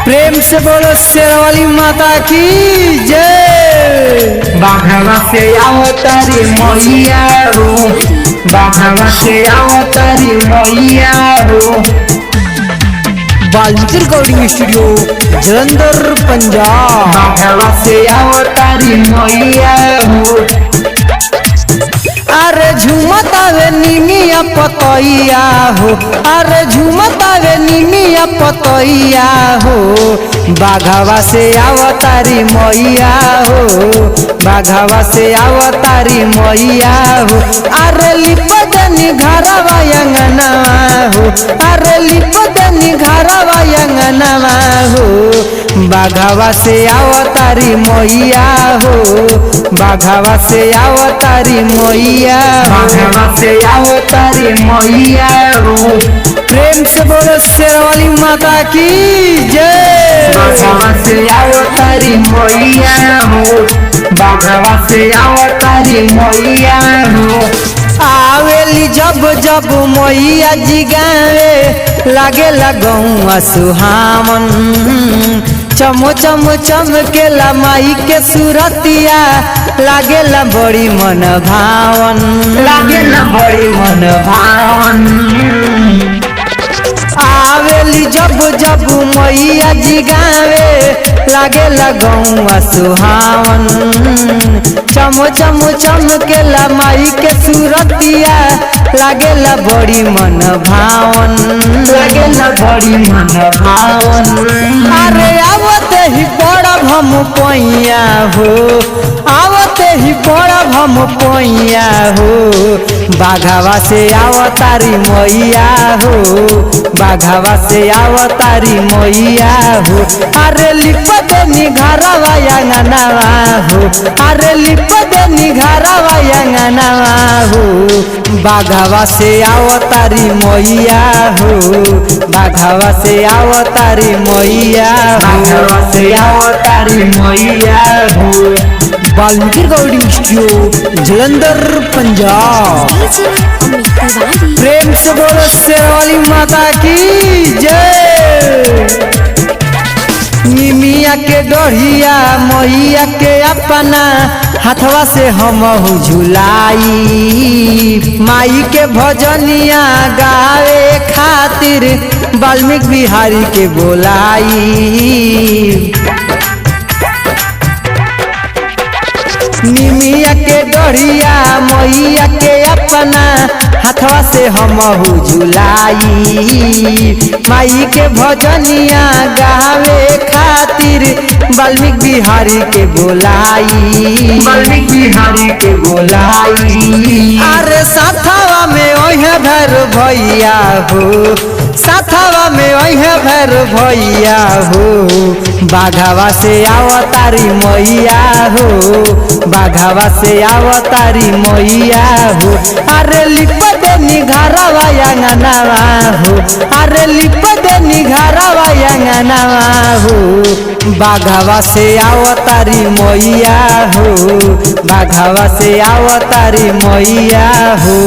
प्रेम से बोलो शेरवाली माता की जय। बाघवा से अवतारी मैया हो, बाघवा से अवतारी मैया हो। Valmiki recording studio Jalandhar Punjab. बाघवा से अवतारी मैया हो। अरे झूमत आवे निमिया पतैया हो, अरे झूमत आवे निमिया पतैया हो। बाघवा से अवतारी मैया हो, बाघवा से अवतारी मैया हो। अरे लिपदनी घरवा अंगनवा हो, अरे लिपदनी घरवा अंगनवा हो। बाघवा से अवतारी मैया हो, बाघवा से अवतारी मैया, बाघवा से अवतारी मैया हो। प्रेम से बोलो शेरवाली माता की जय। बाघवा से अवतारी मैया हो, बाघवा से अवतारी मैया हो। आवेली जब जब मैया जी गावे लागे लगौआ सुहावन। चम चम चमकेला माई के सूरतिया लागेला बड़ी मन भावन, लागेला बड़ी मन भावन। आवेली जब जब मैया जी गावे लागेला गौआ सुहावन। चम चम चमकेला माई के सूरतिया लागेला बड़ी मन भावन, लागेला बड़ी मन भावन। अरे आवते ही बड़ा भम पैया हो, आवते ही बड़ा भम पैया हो। बाघवा से अवतारी मैया हो, बाघवा से अवतारी मैया हो। अरे लिपदनी घरवा अंगनवा हो, अरे लिपदनी घरवा अंगनवा हो। बाघवा से अवतारी मैया हो, बाघवा से अवतारी मैया हो, बाघवा से अवतारी मैया हो। Valmiki recording studio Jalandhar Punjab. प्रेम से बोलो शेरवाली माता की जय। निमिया के डोढ़िया मैया के अपना हाथवा से हम झुलाई। माई के भजनिया गावे खातिर वाल्मीकि बिहारी के बोलाई। निमिया के डोढ़िया मैया के अपना हाथवा से हम झुलाई। माई के भजनिया गावे खातिर वाल्मीकि बिहारी के बोलाई, वाल्मीकि बिहारी के बोलाई। अरे साथवा में ओहे भैर भैया हो, साथवा में ओहे भैर भैया हो। बाघवा से अवतारी मैया हो, बाघवा से अवतारी मैया हो। अरे लिपदनी घरवा अंगनवा हो, अरे लिपदनी घरवा अंगनवा हो। बाघवा से अवतारी मैया हो, बाघवा से अवतारी मैया हो।